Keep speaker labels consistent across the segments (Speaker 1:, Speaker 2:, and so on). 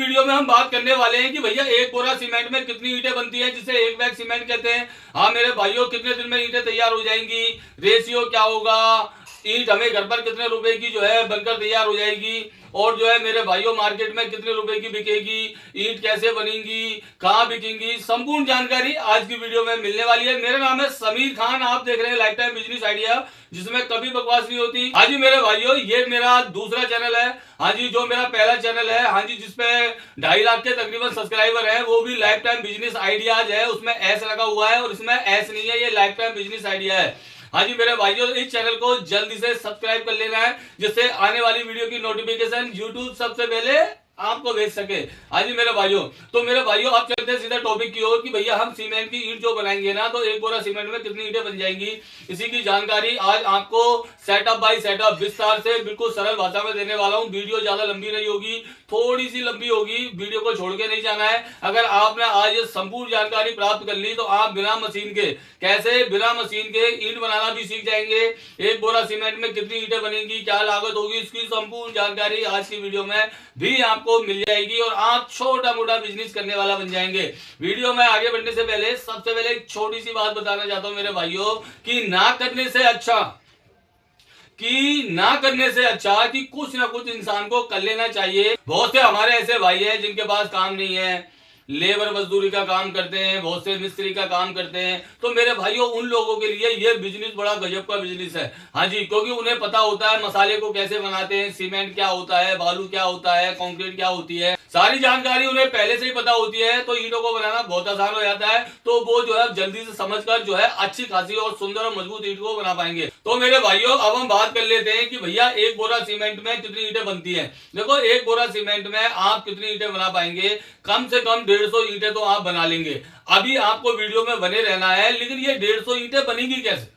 Speaker 1: Video में हम बात करने वाले हैं कि भैया एक बोरा सीमेंट में कितनी ईंटें बनती है, जिसे एक बैग सीमेंट कहते हैं। हाँ मेरे भाइयों, कितने दिन में ईंटें तैयार हो जाएंगी, रेशियो क्या होगा, ईंट हमें घर पर कितने रुपए की जो है बनकर तैयार हो जाएगी, और जो है मेरे भाइयों मार्केट में कितने रुपए की बिकेगी, ईंट कैसे बनेंगी, कहाँ बिकेंगी, संपूर्ण जानकारी आज की वीडियो में मिलने वाली है। मेरा नाम है समीर खान, आप देख रहे हैं लाइफ टाइम बिजनेस आइडिया, जिसमें कभी बकवास नहीं होती। हाँ जी मेरे भाइयों, ये मेरा दूसरा चैनल है। हाँ जी, जो मेरा पहला चैनल है, हाँ जी, जिसपे 2.5 लाख के तकरीबन सब्सक्राइबर है, वो भी लाइफ टाइम बिजनेस आइडियाज है। उसमें एस लगा हुआ है और इसमें एस नहीं है, ये लाइफ टाइम बिजनेस आइडिया है। हाँ जी मेरे भाइयों, इस चैनल को जल्दी से सब्सक्राइब कर लेना है, जिससे आने वाली वीडियो की नोटिफिकेशन यूट्यूब सबसे पहले आपको भेज सके। हाँ जी मेरे भाइयों, तो मेरे भाइयों आप चलते हैं सीधा टॉपिक की ओर कि भैया हम सीमेंट की ईंट जो बनाएंगे ना, तो एक बोरा सीमेंट में कितनी ईंटें बन जाएंगी, इसी की जानकारी आज आपको सेटअप बाय सेटअप विस्तार से बिल्कुल सरल भाषा में देने वाला हूँ। वीडियो ज्यादा लंबी नहीं होगी, थोड़ी सी लंबी होगी, वीडियो को छोड़ के नहीं जाना है। अगर आपने आज ये संपूर्ण जानकारी प्राप्त कर ली तो आप बिना मशीन के बिना मशीन के ईंट बनाना भी सीख जाएंगे। एक बोरा सीमेंट में कितनी ईंटें बनेंगी, क्या लागत होगी, इसकी संपूर्ण जानकारी आज की वीडियो में भी आपको मिल जाएगी और आप छोटा मोटा बिजनेस करने वाला बन जाएंगे। वीडियो में आगे बढ़ने से पहले सबसे पहले एक छोटी सी बात बताना चाहता हूं मेरे भाइयों, कि ना करने से अच्छा कि कुछ ना कुछ इंसान को कर लेना चाहिए। बहुत से हमारे ऐसे भाई हैं जिनके पास काम नहीं है, लेबर मजदूरी का काम करते हैं, बहुत से मिस्त्री का काम करते हैं। तो मेरे भाइयों, उन लोगों के लिए ये बिजनेस बड़ा गजब का बिजनेस है। हाँ जी, क्योंकि उन्हें पता होता है मसाले को कैसे बनाते हैं, सीमेंट क्या होता है, बालू क्या होता है, कंक्रीट क्या होती है, सारी जानकारी उन्हें पहले से ही पता होती है। तो ईंटों को बनाना बहुत आसान हो जाता है। तो वो जो है जल्दी से समझकर जो है अच्छी खासी और सुंदर और मजबूत ईंट को बना पाएंगे। तो मेरे भाइयों, अब हम बात कर लेते हैं कि भैया एक बोरा सीमेंट में कितनी ईंटें बनती है। देखो, एक बोरा सीमेंट में आप कितनी ईंटें बना पाएंगे, कम से कम 150 ईंटें तो आप बना लेंगे। अभी आपको वीडियो में बने रहना है, लेकिन ये 150 ईंटें बनेंगी कैसे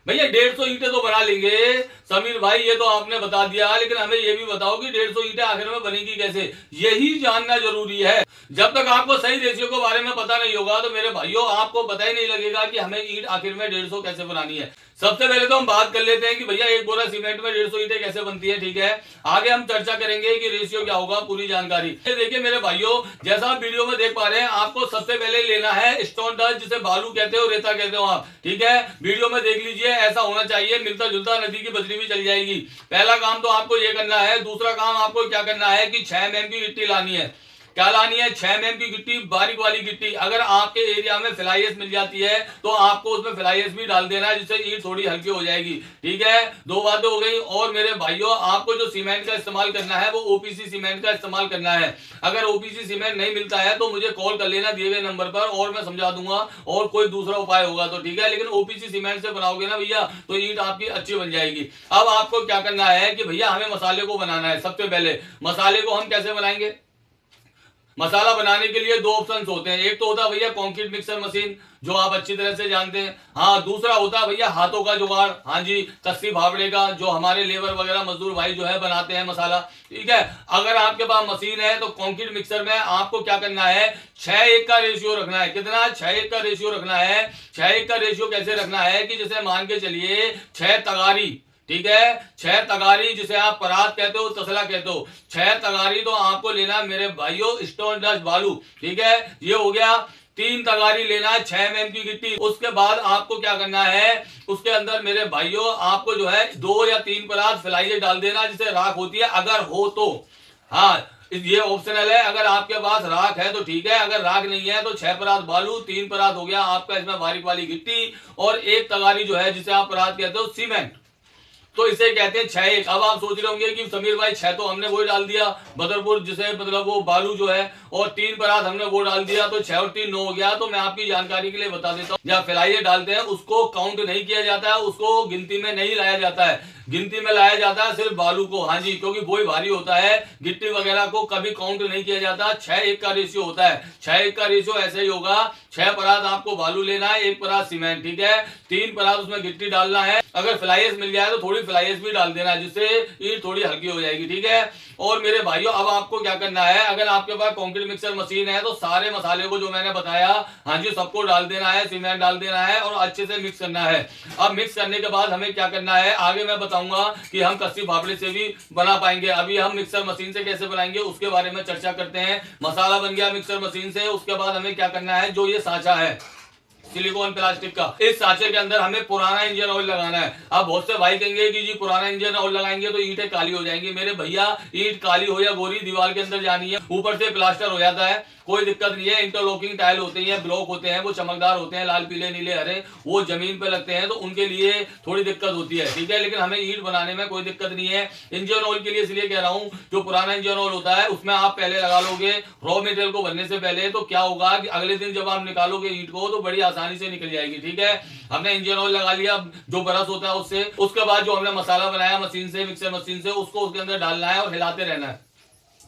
Speaker 1: भैया? 150 ईंटें तो बना लेंगे समीर भाई, ये तो आपने बता दिया, लेकिन हमें ये भी बताओ कि 150 ईंटें आखिर में बनेंगी कैसे, यही जानना जरूरी है। जब तक आपको सही रेशियो के बारे में पता नहीं होगा तो मेरे भाइयों आपको पता ही नहीं लगेगा कि हमें ईंट आखिर में 150 कैसे बनानी है। सबसे पहले तो हम बात कर लेते हैं कि भैया एक बोरा सीमेंट में 150 ईंटें कैसे बनती है। ठीक है, आगे हम चर्चा करेंगे कि रेशियो क्या होगा, पूरी जानकारी। देखिए मेरे भाइयों, जैसा आप वीडियो में देख पा रहे हैं, आपको सबसे पहले लेना है स्टोन डस्ट, जिसे बालू कहते हो, रेता कहते हो आप। ठीक है, वीडियो में देख लीजिए, ऐसा होना चाहिए, मिलता जुलता, नदी की बजरी भी चल जाएगी। पहला काम तो आपको ये करना है। दूसरा काम आपको क्या करना है कि 6 mm की गिट्टी लानी है। क्या लानी है? 6 mm की गिट्टी, बारीक वाली गिट्टी। अगर आपके एरिया में फ्लाईएश मिल जाती है तो आपको उसमें फ्लाईएश भी डाल देना है, जिससे ईंट थोड़ी हल्की हो जाएगी। ठीक है, 2 बातें हो गई। और मेरे भाइयों, आपको जो सीमेंट का इस्तेमाल करना है वो ओपीसी सीमेंट का इस्तेमाल करना है। अगर ओपीसी सीमेंट नहीं मिलता है तो मुझे कॉल कर लेना दिए गए नंबर पर, और मैं समझा दूंगा, और कोई दूसरा उपाय होगा तो। ठीक है, लेकिन ओपीसी सीमेंट से बनाओगे ना भैया तो ईंट आपकी अच्छी बन जाएगी। अब आपको क्या करना है कि भैया हमें मसाले को बनाना है। सबसे पहले मसाले को हम कैसे बनाएंगे? मसाला बनाने के लिए 2 ऑप्शंस होते हैं। एक तो होता है भैया कंक्रीट मिक्सर मशीन, जो आप अच्छी तरह से जानते हैं। हाँ, दूसरा होता है भैया हाथों का जुगाड़। हाँ जी, कस्सी भावड़े का, जो हमारे लेबर वगैरह मजदूर भाई जो है बनाते हैं मसाला। ठीक है, अगर आपके पास मशीन है तो कंक्रीट मिक्सर में आपको क्या करना है, 6:1 का रेशियो रखना है। कितना? 6:1 का रेशियो रखना है। 6:1 का रेशियो कैसे रखना है कि जैसे मान के चलिए 6 तगारी। ठीक है, 6 तगारी, जिसे आप परात कहते हो, तसला कहते हो, 6 तगारी तो आपको लेना मेरे भाइयों स्टोन डस्ट बालू। ठीक है, ये हो गया। 3 तगारी लेना है, 6 mm की गिट्टी। उसके बाद आपको क्या करना है, उसके अंदर मेरे भाइयों आपको जो है 2 या 3 परात फ्लाईएश डाल देना, जिसे राख होती है, अगर हो तो। हाँ, ये ऑप्शनल है। अगर आपके पास राख है तो ठीक है, अगर राख नहीं है तो 6 परात बालू, 3 परात हो गया आपका इसमें बारीक वाली गिट्टी, और 1 तगारी जो है जिसे आप परात कहते हो सीमेंट, तो इसे कहते हैं 6:1। अब आप सोच रहे होंगे कि समीर भाई 6 तो हमने वही डाल दिया बदरपुर, जिसे मतलब वो बालू जो है, और 3 परात हमने वो डाल दिया, तो 6 और 3 9 हो गया। तो मैं आपकी जानकारी के लिए बता देता हूँ, जब फ्लाईएश डालते हैं उसको काउंट नहीं किया जाता है, उसको गिनती में नहीं लाया जाता है। गिनती में लाया जाता है सिर्फ बालू को। हाँ जी, क्योंकि वो ही भारी होता है, गिट्टी वगैरह को कभी काउंट नहीं किया जाता। 6:1 का रेशियो होता है। 6:1 का रेशियो ऐसे ही होगा, 6 परात आपको बालू लेना है, 1 परात सीमेंट। ठीक है, 3 परात उसमें गिट्टी डालना है। अगर फ्लाईएश मिल जाए तो थोड़ी फ्लाईएश भी डाल देना, जिससे ईंट थोड़ी हल्की हो जाएगी। ठीक है, और मेरे भाइयों अब आपको क्या करना है, अगर आपके पास कंक्रीट मिक्सर मशीन है तो सारे मसाले को जो मैंने बताया, हाँ जी, सबको डाल देना है, सीमेंट डाल देना है और अच्छे से मिक्स करना है। अब मिक्स करने के बाद हमें क्या करना है, आगे मैं बताऊंगा कि हम कस्सी फाफड़े से भी बना पाएंगे। अभी हम मिक्सर मशीन से कैसे बनाएंगे उसके बारे में चर्चा करते हैं। मसाला बन गया मिक्सर मशीन से, उसके बाद हमें क्या करना है, जो ये सांचा है सिलिकॉन प्लास्टिक का, इस सांचे के अंदर हमें पुराना इंजन ऑयल लगाना है। अब बहुत से भाई कहेंगे कि जी पुराना इंजन ऑयल लगाएंगे तो ईंटें काली हो जाएंगी। मेरे भैया, ईंट काली हो या गोरी, दीवार के अंदर जानी है, ऊपर से प्लास्टर हो जाता है, कोई दिक्कत नहीं है। इंटरलॉकिंग टाइल होते हैं, ब्लॉक होते हैं, वो चमकदार होते हैं, लाल पीले नीले हरे, वो जमीन पे लगते हैं तो उनके लिए थोड़ी दिक्कत होती है, ठीक है। लेकिन हमें ईंट बनाने में कोई दिक्कत नहीं है। इंजन ऑयल के लिए इसलिए कह रहा हूं, जो पुराना इंजन ऑयल होता है उसमें आप पहले लगा लोगे रॉ मटेरियल को बनने से पहले, तो क्या होगा कि अगले दिन जब आप निकालोगे ईंट को तो बड़ी आसानी से निकल जाएगी, ठीक है। हमने इंजन ऑयल लगा लिया जो ब्रश होता है उससे, उसके बाद जो हमने मसाला बनाया मशीन से, मिक्सर मशीन से, उसको उसके अंदर डालना है और हिलाते रहना है,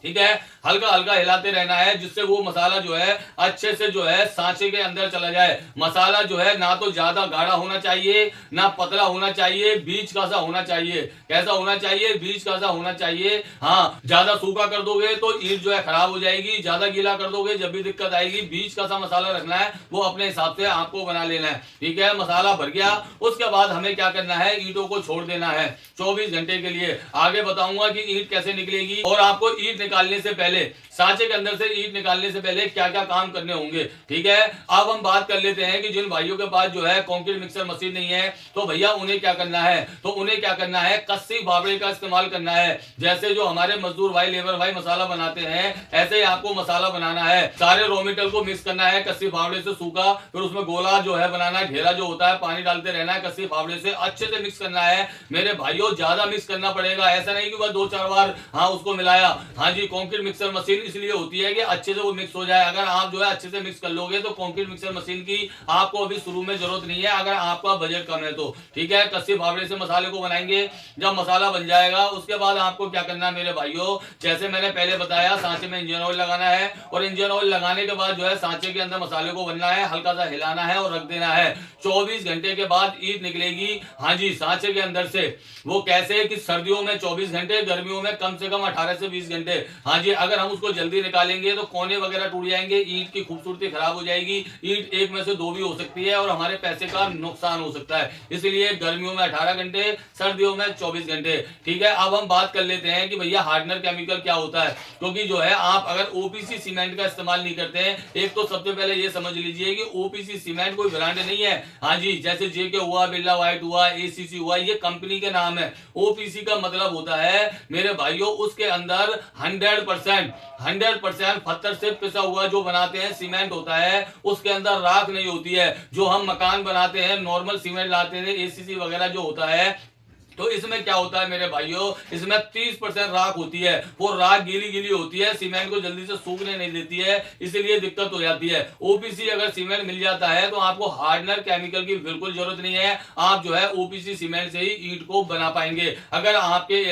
Speaker 1: ठीक है। हल्का हल्का हिलाते रहना है जिससे वो मसाला जो है अच्छे से जो है सांचे के अंदर चला जाए। मसाला जो है ना तो ज्यादा गाढ़ा होना चाहिए ना पतला होना चाहिए, बीच का सा होना चाहिए। कैसा होना चाहिए, बीच का सा होना चाहिए। हाँ, ज्यादा सूखा कर दोगे तो ईंट जो है खराब हो जाएगी, ज्यादा गीला कर दोगे जब भी दिक्कत आएगी। बीच का सा मसाला रखना है, वो अपने हिसाब से आपको बना लेना है, ठीक है। मसाला भर गया, उसके बाद हमें क्या करना है, ईंटों को छोड़ देना है 24 घंटे के लिए। आगे बताऊंगा कि ईंट कैसे निकलेगी और आपको ईंट निकालने से पहले, सांचे के अंदर से ईंट निकालने से पहले क्या क्या काम करने होंगे, ठीक है। अब हम बात कर लेते हैं कि जिन भाइयों के पास जो है कंक्रीट मिक्सर मशीन नहीं है तो भैया उन्हें क्या करना है, तो उन्हें क्या करना है, कस्सी फावड़े का इस्तेमाल करना है। जैसे जो हमारे मजदूर भाई, लेबर भाई मसाला बनाते हैं, ऐसे ही आपको मसाला बनाना है। सारे रॉ मटेरियल को मिक्स करना है कस्सी फावड़े से, सूखा, फिर उसमें गोला जो है बनाना है, घेरा जो होता है, पानी डालते रहना है, कस्सी फावड़े से अच्छे से मिक्स करना है। मेरे भाइयों ज्यादा मिक्स करना पड़ेगा, ऐसा नहीं कि बस 2-4 बार हाँ उसको मिलाया। हाँ जी, कंक्रीट मिक्सर मशीन इसलिए होती है कि अच्छे से वो मिक्स हो जाए। अगर आप जो है अच्छे से मिक्स कर लोगे तो कंक्रीट मिक्सर मशीन की आपको अभी शुरू में जरूरत नहीं है, अगर आपका बजट कम है तो, ठीक है। कस्सी फावड़े से मसाले को बनाएंगे। जब मसाला बन जाएगा उसके बाद आपको क्या करना है मेरे भाइयों, जैसे मैंने पहले बताया, सांचे में इंजन ऑयल लगाना है और इंजन ऑयल लगाने के बाद जो है सांचे के अंदर मसाले को बनना है, हल्का सा हिलाना है और रख देना है। 24 घंटे के बाद ईंट निकलेगी, हाँ जी, सांचे के अंदर से। वो कैसे कि सर्दियों में 24 घंटे, गर्मियों में कम से कम 18 से 20 घंटे। हाँ जी, अगर हम उसको जल्दी निकालेंगे तो कोने वगैरह टूट जाएंगे, ईंट की खूबसूरती खराब हो जाएगी, ईंट एक में से 2 भी हो सकती है और हमारे पैसे का नुकसान हो सकता है। इसलिए गर्मियों में 18 घंटे, सर्दियों में 24 घंटे, ठीक है। अब हम बात कर लेते हैं कि भैया हार्डनर केमिकल क्या होता है, क्योंकि जो है आप अगर ओपीसी सीमेंट का इस्तेमाल नहीं करते हैं, एक तो सबसे पहले ये समझ लीजिए कि ओपीसी सीमेंट कोई ब्रांड नहीं है। हाँ जी, जैसे जेके हुआ, बिरला व्हाइट हुआ, एसीसी हुआ, ये कंपनी के नाम है। ओपीसी का मतलब होता है मेरे भाइयों उसके अंदर 100% पत्थर से पिसा हुआ जो बनाते हैं सीमेंट होता है, उसके अंदर राख नहीं होती है। जो हम मकान बनाते हैं नॉर्मल सीमेंट लाते हैं, एसीसी वगैरह जो होता है, तो इसमें क्या होता है मेरे भाइयों, इसमें 30% राख होती है। वो राख गीली गीली होती है, सीमेंट को जल्दी से सूखने नहीं देती है, इसलिए दिक्कत हो जाती है। ओपीसी अगर सीमेंट मिल जाता है तो आपको हार्डनर केमिकल की बिल्कुल जरूरत नहीं है, आप जो है ओपीसी सीमेंट से ही ईंट को बना पाएंगे। अगर आपके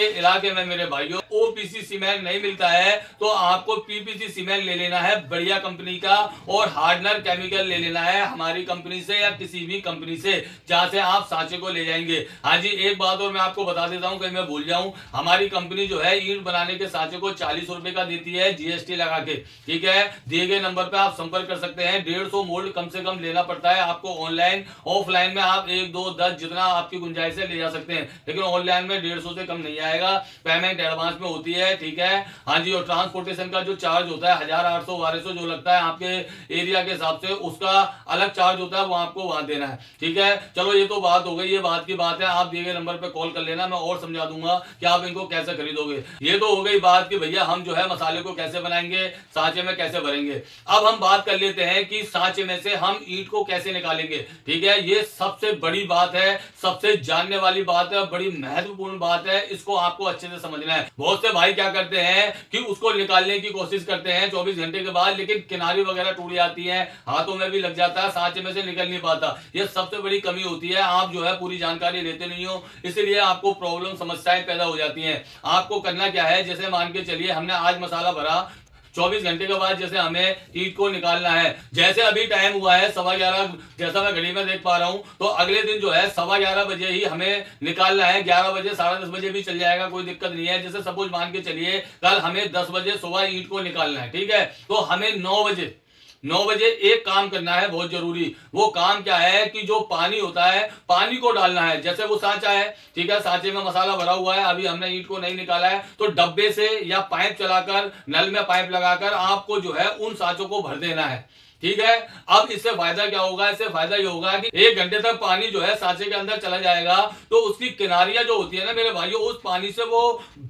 Speaker 1: इलाके में मेरे भाइयों ओपीसी सीमेंट नहीं मिलता है तो आपको पीपीसी सीमेंट ले लेना है बढ़िया कंपनी का, और हार्डनर केमिकल ले लेना है हमारी कंपनी से या किसी भी कंपनी से जहां से आप सांचे को ले जाएंगे। हाँ जी, एक बात और मैं आपको बता देता हूं, कहीं मैं भूल जाऊं, हमारी कंपनी जो है ईंट बनाने के सांचे को 40 रुपए का देती है जीएसटी लगा के, ठीक है। दिए गए नंबर पे आप संपर्क कर सकते हैं। 150 मोल्ड कम से कम लेना पड़ता है आपको। ऑनलाइन ऑफलाइन में आप 1, 2, 10 जितना आपकी गुंजाइश है ले जा सकते हैं, लेकिन ऑनलाइन में 150 से कम नहीं आएगा। पेमेंट एडवांस में होती है, ठीक है। हाँ जी, और ट्रांसपोर्टेशन का जो चार्ज होता है 1800-1200 जो लगता है आपके एरिया के हिसाब से, उसका अलग चार्ज होता है, वो आपको वहां देना है, ठीक है। चलो ये तो बात हो गई, ये बात की बात है। आप दिए गए नंबर पे कॉल कर लेना, मैं और समझा दूंगा कि आप इनको कैसे खरीदोगे। ये तो हो गई बात कि भैया हम जो है मसाले को कैसे बनाएंगे, सांचे में कैसे भरेंगे। अब हम बात कर लेते हैं कि सांचे में से हम ईंट को कैसे निकालेंगे, ठीक है। ये सबसे बड़ी बात है, सबसे जानने वाली बात है, बड़ी महत्वपूर्ण बात है, इसको आपको अच्छे से समझना है। बहुत से भाई क्या करते हैं कि उसको निकालने की कोशिश करते हैं 24 घंटे के बाद, लेकिन किनारी वगैरह टूट जाती है, हाथों में भी लग जाता है, सांचे में से निकल नहीं पाता। यह सबसे बड़ी कमी होती है, आप जो है पूरी जानकारी लेते नहीं हो, इसलिए आपको प्रॉब्लम समस्याएं पैदा हो जाती हैं। आपको करना क्या है, जैसे मान के चलिए हमने आज मसाला भरा, 24 घंटे के बाद जैसे हमें ईंट को निकालना है, जैसे अभी टाइम हुआ है 11:15, जैसा मैं घड़ी में देख पा रहा हूं, तो अगले दिन जो है 11:15 बजे ही हमें निकालना है। 11 बजे, 10:30 बजे भी चल जाएगा, कोई दिक्कत नहीं है। जैसे सपोज मान के चलिए कल हमें 10 बजे सुबह ईंट को निकालना है, ठीक है, तो हमें 9 बजे 9 बजे एक काम करना है बहुत जरूरी। वो काम क्या है कि जो पानी होता है, पानी को डालना है। जैसे वो सांचा है, ठीक है, सांचे में मसाला भरा हुआ है, अभी हमने ईंट को नहीं निकाला है, तो डब्बे से या पाइप चलाकर, नल में पाइप लगाकर आपको जो है उन सांचों को भर देना है, ठीक है। अब इससे फायदा क्या होगा? इससे फायदा ये होगा कि 1 घंटे तक पानी जो है सांचे के अंदर चला जाएगा, तो उसकी किनारियां जो होती है ना मेरे भाइयों, उस पानी से वो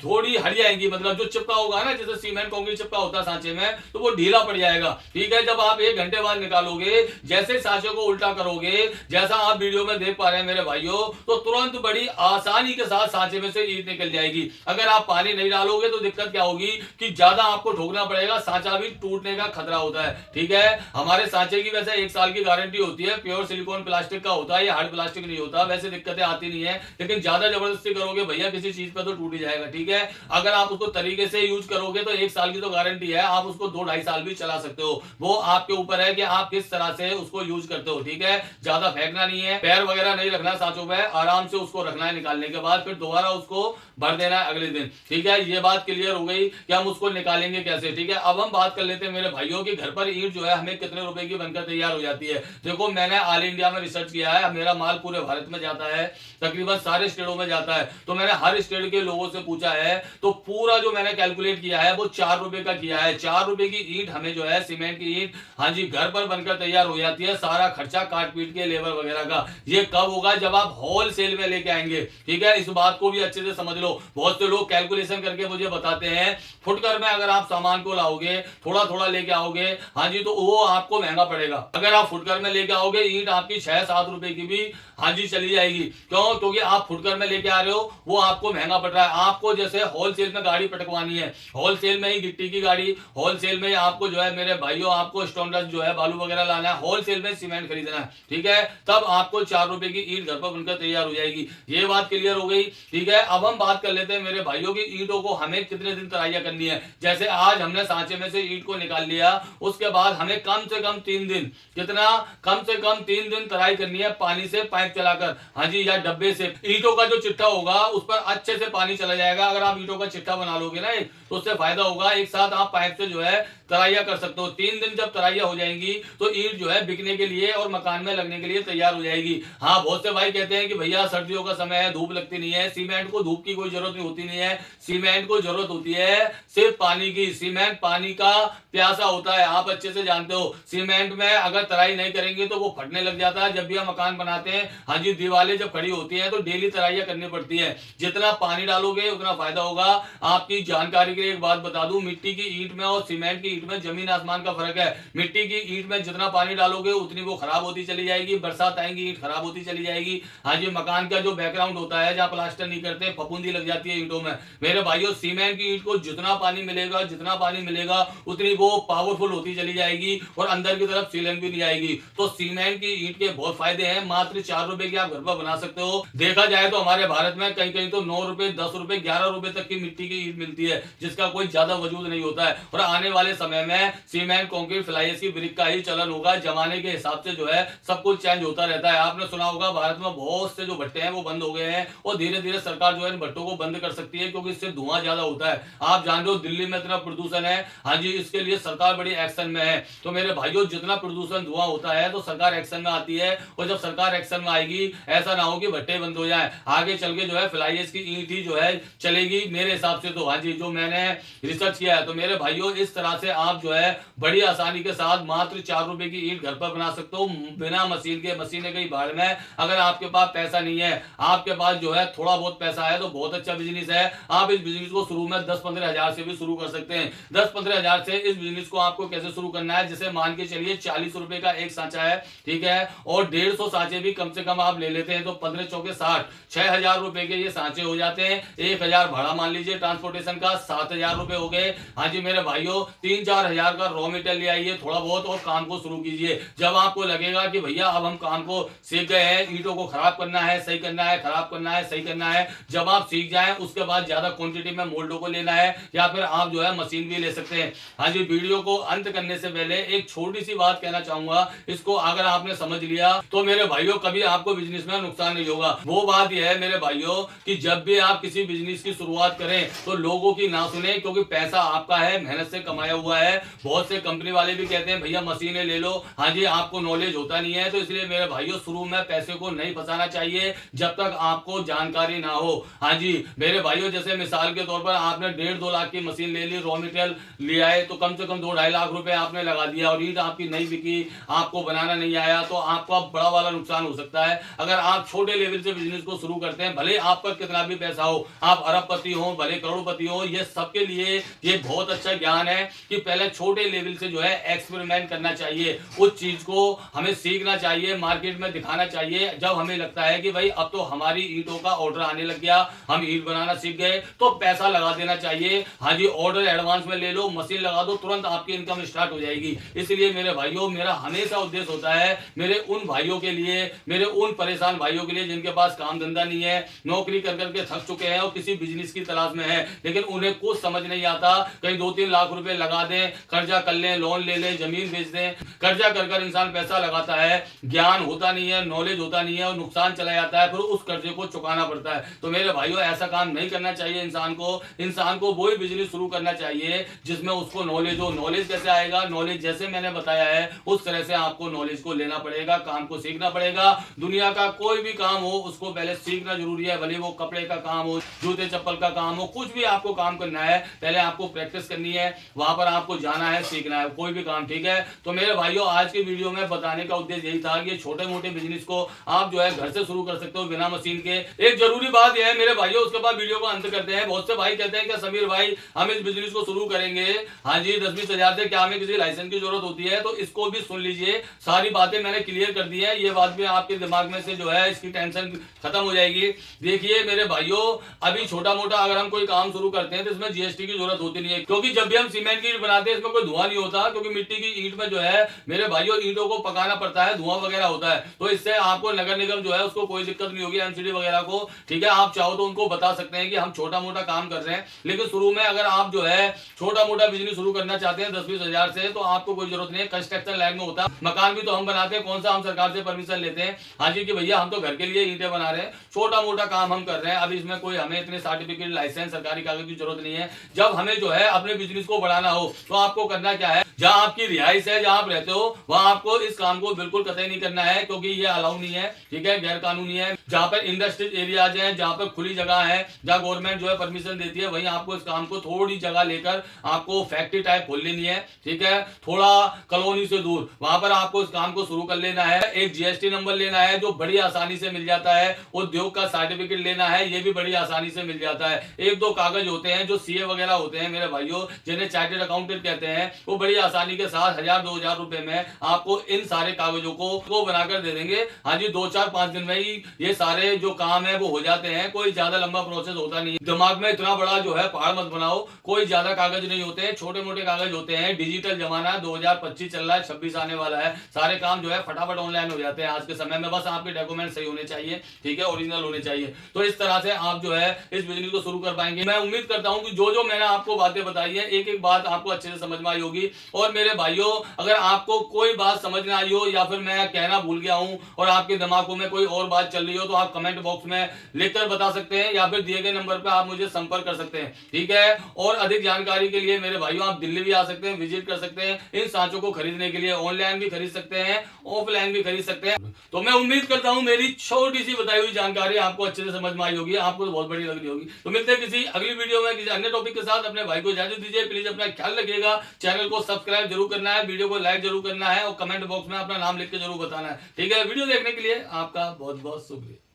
Speaker 1: थोड़ी हट जाएंगी। मतलब जो चिपका होगा ना, जैसे सीमेंट कंक्रीट चिपका होता है सांचे में, तो वो ढीला पड़ जाएगा, ठीक है। जब आप 1 घंटे बाद निकालोगे, जैसे सांचे को उल्टा करोगे, जैसा आप वीडियो में देख पा रहे हैं मेरे भाइयों, तो तुरंत बड़ी आसानी के साथ सांचे में से ईंट निकल जाएगी। अगर आप पानी नहीं डालोगे तो दिक्कत क्या होगी कि ज्यादा आपको ठोकना पड़ेगा, सांचा भी टूटने का खतरा होता है, ठीक है। हमारे सांचे की वैसे 1 साल की गारंटी होती है, प्योर सिलिकॉन प्लास्टिक का होता है, ये हार्ड प्लास्टिक नहीं होता। वैसे दिक्कतें आती नहीं है, लेकिन ज्यादा जबरदस्ती करोगे भैया किसी चीज पे तो टूट ही जाएगा, ठीक है। अगर आप उसको तरीके से यूज करोगे तो 1 साल की तो गारंटी है, आप उसको 2-2.5 साल भी चला सकते हो। वो आपके ऊपर है कि आप किस तरह से उसको यूज करते हो, ठीक है। ज्यादा फेंकना नहीं है, पैर वगैरह नहीं रखना सांचों पे, आराम से उसको रखना है। निकालने के बाद फिर दोबारा उसको भर देना है अगले दिन, ठीक है। ये बात क्लियर हो गई कि हम उसको निकालेंगे कैसे, ठीक है। अब हम बात कर लेते हैं मेरे भाइयों की घर पर ईंट जो है हमें कितने रुपए की बनकर तैयार हो जाती है। देखो मैंने ऑल इंडिया में रिसर्च किया है, मेरा माल पूरे भारत में जाता है, तकरीबन सारे स्टेटों में जाता है, तो मैंने हर स्टेट के लोगों से पूछा है, तो पूरा जो मैंने कैलकुलेट किया है वो 4 रुपए का किया है। 4 रुपए की ईंट हमें जो है, सीमेंट की ईंट, हाँ जी, घर पर बनकर तैयार हो जाती है, सारा खर्चा काट पीट के लेबर वगैरह का। ये कब होगा? जब आप होलसेल में लेके आएंगे, ठीक है। इस बात को भी अच्छे से समझ लो। बहुत से लोग कैलकुलेशन करके मुझे बताते हैं, फुटकर में अगर आप सामान को लाओगे, थोड़ा थोड़ा लेके आओगे, हाँ जी, तो वो आपको महंगा पड़ेगा। अगर आप फुटकर में लेके आओगे, ईंट आपकी 6-7 रुपए की भी, हाँ जी, चली जाएगी। क्यों? क्योंकि आप फुटकर में लेके आ रहे हो, वो आपको महंगा पड़ रहा है। आपको जैसे होलसेल में गाड़ी पटकवानी है, होलसेल में ही गिट्टी की गाड़ी, होलसेल में आपको जो है मेरे भाइयों, आपको स्टोन डस्ट जो है बालू वगैरह लाना है, होलसेल में सीमेंट खरीदना है, ठीक है, तब आपको 4 रुपए की ईंट घर पर बनकर तैयार हो जाएगी। ये बात क्लियर हो गई, ठीक है। अब हम बात कर लेते हैं मेरे भाइयों की ईंटों को हमें कितने दिन तराइयां करनी है। जैसे आज हमने सांचे में से ईंट को निकाल लिया, उसके बाद हमें कम से कम 3 दिन, कितना? कम से कम 3 दिन तराई करनी है पानी से पाइप चलाकर, हाँ जी, या डब्बे से। ईंटों का जो चिट्ठा होगा उस पर अच्छे से पानी चला जाएगा। अगर आप ईंटों का चिट्ठा बना लोगे ना, तो उससे फायदा होगा, एक साथ आप पाइप से जो है तराइयां कर सकते हो। 3 दिन जब तराइयां हो जाएंगी तो ईंट जो है बिकने के लिए और मकान में लगने के लिए तैयार हो जाएगी। हाँ, बहुत से भाई कहते हैं कि भैया सर्दियों का समय है, धूप लगती नहीं है। सीमेंट को धूप की कोई जरूरत नहीं होती, नहीं है। सीमेंट को जरूरत होती है सिर्फ पानी की। सीमेंट पानी का प्यासा होता है, आप अच्छे से जानते हो। सीमेंट में अगर तराई नहीं करेंगे तो वो फटने लग जाता है। जब भी हम मकान बनाते हैं, हाँ जी, दीवारें जब खड़ी होती हैं तो डेली तराइयां करनी पड़ती है। जितना पानी डालोगे उतना फायदा होगा। आपकी जानकारी के लिए एक बात बता दूं, मिट्टी की ईंट में और सीमेंट की ईंट में जमीन आसमान का फर्क है। मिट्टी की ईंट में जितना पानी डालोगे उतनी वो खराब होती चली जाएगी, बरसात आएंगी ईंट खराब होती चली जाएगी। हाँ जी, मकान का जो बैकग्राउंड होता है, जहाँ प्लास्टर नहीं करते, फफूंदी लग जाती है ईंटों में। मेरे भाइयों, सीमेंट की ईंट को जितना पानी मिलेगा, जितना पानी मिलेगा, उतनी वो पावरफुल होती चली जाएगी और अंदर की तरफ सीलन भी नहीं आएगी। तो सीमेंट की ईंट के बहुत फायदे हैं। मात्र 4 रुपए की आप घर पर बना सकते हो। देखा जाए तो हमारे भारत में कहीं कहीं तो 9 रुपए, 10 रुपए, 11 रुपए तक की मिट्टी की ईंट मिलती है, जिसका कोई ज्यादा वजूद नहीं होता है। और आने वाले समय में सीमेंट, कंक्रीट, फ्लाई ऐश की ब्रिक का ही चलन होगा। जमाने के हिसाब से जो है सब कुछ चेंज होता रहता है। आपने सुना होगा भारत में बहुत से जो भट्टे हैं वो बंद हो गए हैं, और धीरे धीरे सरकार जो है इन भट्टों को बंद कर सकती है, क्योंकि इससे धुआं ज्यादा होता है। आप जान रहे हो दिल्ली में इतना प्रदूषण है, हाँ जी, इसके लिए सरकार बड़ी एक्शन में है। तो मेरे भाइयों, जितना प्रदूषण धुआं होता है तो सरकार एक्शन में आती है, और जब सरकार एक्शन में आएगी, ऐसा ना हो कि भट्टे बंद हो जाए। आगे चल के जो है फ्लाई ऐश की ईंट ही जो है चलेगी मेरे हिसाब से तो। हाँ जी, जो मैंने रिसर्च किया है, तो मेरे भाइयों इस तरह से आप जो है बड़ी आसानी के साथ मात्र 4 रुपए की ईंट घर पर बना सकते हो, बिना मशीन के। मशीन है कहीं बाहर में। अगर आपके पास पैसा नहीं है, आपके पास जो है थोड़ा बहुत पैसा है, तो बहुत अच्छा बिजनेस है। आप इस बिजनेस को शुरू में 10-15 हजार से भी शुरू कर सकते हैं। 10-15 हजार से इस बिजनेस को आपको कैसे शुरू करना है, जैसे मान के चलिए 40 रुपए का एक सांचा है, ठीक है, और 150 सांचे भी कम से कम आप ले लेते हैं, तो 15 चौके 60, 6,000 रुपए के ये सांचे हो जाते हैं। 1,000 भाड़ा मान लीजिए ट्रांसपोर्टेशन का, 7,000 रुपए हो गए। हाँ जी मेरे भाइयों, 3-4 हजार का रॉ मटेरियल ले आइए थोड़ा बहुत, और काम को शुरू कीजिए। जब आपको लगेगा कि भैया अब हम काम को सीख गए हैं, ईंटों को खराब करना है, सही करना है, खराब करना है, सही करना है, जब आप सीख जाएं, उसके बाद ज्यादा क्वांटिटी में मोल्डों को लेना है, या फिर आप जो है मशीन भी ले सकते हैं। हाँ जी, वीडियो को अंत करने से पहले एक छोटी सी बात कहना चाहूंगा, इसको अगर आपने समझ लिया तो मेरे भाइयों कभी आपको बिजनेस में नुकसान नहीं होगा। वो बात यह है मेरे भाइयों कि जब भी आप किसी बिजनेस की शुरुआत करें तो लोगों की ना सुने, क्योंकि पैसा आपका है, मेहनत से कमाया हुआ है। बहुत से कंपनी वाले भी कहते हैं भैया मशीनें ले लो, हाँ जी आपको नॉलेज होता नहीं है। तो इसलिए मेरे भाइयों शुरू में पैसे को नहीं फंसाना चाहिए जब तक आपको जानकारी ना हो। हाँ जी मेरे भाइयों, जैसे मिसाल के तौर पर आपने 1.5-2 लाख की मशीन ले ली, रॉ मटेरियल ले आए, तो कम से कम 2-2.5 लाख रुपए आपने लगा दिया और ईंट आपकी नहीं बिकी, आपको बनाना नहीं आया, तो आपका बड़ा वाला नुकसान हो सकता है। अगर आप छोटे लेवल से बिजनेस को शुरू करते हैं, भले आप पर कितना भी पैसा हो, आप अरबपति हो भले करोड़पति हो, ये सबके लिए ये बहुत अच्छा ज्ञान है कि पहले छोटे लेवल से जो है एक्सपेरिमेंट करना चाहिए, उस चीज को हमें सीखना चाहिए, मार्केट में दिखाना चाहिए। जब हमें लगता है कि भाई अब तो हमारी ईंटों का ऑर्डर आने लग गया, हम ईंट बनाना सीख गए, तो पैसा लगा देना चाहिए। हाँ जी ऑर्डर एडवांस में ले लो, मशीन लगा दो, तुरंत आपकी इनकम स्टार्ट हो जाएगी। इसलिए मेरे भाइयों मेरा हमेशा उद्देश्य होता है मेरे उन भाइयों के लिए, मेरे उन परेशान भाइयों के लिए जिनके पास काम धंधा नहीं है, नौकरी कर करके थक चुके हैं और किसी बिजनेस की तलाश में है, लेकिन उन्हें कुछ समझ नहीं आता। कहीं 2-3 लाख रुपए लगा दें, कर्जा कर लें, लोन ले लें, जमीन बेच दें, कर्जा कर कर इंसान पैसा लगाता है, ज्ञान होता नहीं है, नॉलेज होता नहीं है और नुकसान चला जाता है, फिर उस कर्जे को चुकाना पड़ता है। तो मेरे भाइयों ऐसा काम नहीं करना चाहिए इंसान को वही बिजनेस शुरू करना चाहिए जिसमें उसको नॉलेज हो। नॉलेज कैसे आएगा? नॉलेज जैसे मैंने बताया है उस तरह से आपको नॉलेज को लेना पड़ेगा, काम को सीखना पड़ेगा। दुनिया का कोई भी काम हो उसको पहले सीखना जरूरी है, भले वो कपड़े का काम हो, जूते चप्पल का काम हो, कुछ भी आपको काम करना है पहले आपको प्रैक्टिस करनी है, वहां पर आपको जाना है, सीखना है, कोई भी काम। ठीक है, तो मेरे भाइयों आज की वीडियो में बताने का उद्देश्य यही था कि छोटे मोटे बिजनेस को आप जो है घर से शुरू कर सकते हो बिना मशीन के। एक जरूरी बात यह है मेरे भाइयों, उसके बाद वीडियो को अंत करते हैं। बहुत से भाई कहते हैं कि समीर भाई हम इस बिजनेस को शुरू करेंगे, हाँ जी 10-20 हजार से क्या हमें किसी लाइसेंस की जरूरत होती है? तो इसको भी सुन लीजिए, सारी बातें मैंने क्लियर कर दी है, ये बात भी आपके दिमाग में से जो है इसकी टेंशन खत्म हो जाएगी। देखिए मेरे भाइयों, अभी छोटा मोटा अगर हम कोई काम शुरू करते हैं तो इसमें जीएसटी की जरूरत होती नहीं है, क्योंकि जब भी हम सीमेंट की ईंट बनाते हैं इसमें कोई धुआं नहीं होता, क्योंकि मिट्टी की ईंट में जो है मेरे भाइयों ईंटों को पकाना पड़ता है, धुआं वगैरह होता है। तो इससे आपको नगर निगम जो है उसको कोई दिक्कत नहीं होगी, एमसीडी वगैरह को। ठीक है, आप चाहो तो उनको बता सकते हैं कि हम छोटा मोटा काम कर रहे हैं, लेकिन शुरू में अगर आप जो है छोटा मोटा बिजनेस शुरू करना चाहते हैं 10-20 हजार से, तो आपको कोई जरूरत नहीं है। कंस्ट्रक्शन लाइन में होता है, मकान भी तो हम बनाते हैं, कौन सा हम सरकार से परमिशन लेते हैं? हाँ जी कि भैया हम तो घर के लिए ईंटें बना रहे हैं, छोटा मोटा काम हम कर रहे हैं। अभी इसमें कोई हमें इतने सर्टिफिकेट, लाइसेंस, सरकारी कागज की जरूरत नहीं है। जब हमें जो है अपने बिजनेस को बढ़ाना हो तो आपको करना क्या है, जहां आपकी रिहाइश है, जहां आप रहते हो, वहां आपको इस काम को बिल्कुल कतई नहीं करना है, क्योंकि ये अलाउ नहीं है। ठीक है, गैर कानूनी है। जहां पर इंडस्ट्रियल एरियाज हैं, जहां पर खुली जगह है, जहां गवर्नमेंट जो है परमिशन देती है, वहीं आपको इस काम को थोड़ी जगह लेकर आपको फैक्ट्री टाइप खोल लेनी है। ठीक है, थोड़ा कॉलोनी से दूर, वहां पर आपको इस काम को शुरू कर लेना है। एक जीएसटी नंबर लेना है जो बड़ी आसानी से मिल जाता है, उद्योग का सर्टिफिकेट लेना है, ये भी बड़ी आसानी से मिल जाता है। 1-2 कागज होते हैं जो सीए वगैरह होते हैं मेरे भाइयों, जिन्हें चार्टेड अकाउंटेंट कहते हैं, वो बड़ी आसानी के साथ 1000-2000 रुपए में आपको इन सारे कागजों को बनाकर दे देंगे। हाँ जी 2-4-5 दिन में ही ये सारे जो काम है वो हो जाते हैं, कोई ज्यादा लंबा प्रोसेस होता नहीं है। दिमाग में इतना बड़ा जो है पहाड़ मत बनाओ, कोई ज्यादा कागज नहीं होते हैं, छोटे मोटे कागज होते हैं। डिजिटल जमाना 2025 चल रहा है, 26 आने वाला है, सारे काम जो है फटाफट ऑनलाइन हो जाते हैं आज के समय में। बस आपके डॉक्यूमेंट सही होने चाहिए, ठीक है, ओरिजिनल होने चाहिए। तो इस तरह से आप जो है इस बिजनेस को शुरू कर पाएंगे। मैं उम्मीद करता हूं कि जो मैंने आपको बातें बताई है, एक एक बात आपको अच्छे से समझ में आई होगी। और मेरे भाइयों, अगर आपको कोई बात समझ में आई हो या फिर मैं कहना भूल गया हूं और आपके दिमागों में कोई और बात चल रही हो, तो आप कमेंट बॉक्स में लिखकर बता सकते हैं या फिर दिए गए नंबर पर आप मुझे संपर्क कर सकते हैं। ठीक है, और अधिक जानकारी के लिए मेरे भाइयों आप दिल्ली भी आ सकते हैं, विजिट कर सकते हैं। इन सांचों को खरीदने के लिए ऑनलाइन भी खरीद सकते हैं, ऑफलाइन भी खरीद सकते हैं। तो मैं उम्मीद करता हूं मेरी छोटी सी बताई हुई जानकारी आपको अच्छे से समझ में आई होगी, आपको तो बहुत बड़ी लग रही होगी। तो मिलते हैं किसी अगली वीडियो में किसी अन्य टॉपिक के साथ। अपने भाई को इजाजत दीजिए, प्लीज अपना ख्याल रखिएगा। चैनल को सब्सक्राइब जरूर करना है, वीडियो को लाइक जरूर करना है और कमेंट बॉक्स में अपना नाम लिख के जरूर बताना है। ठीक है, वीडियो देखने के लिए आपका बहुत बहुत शुक्रिया।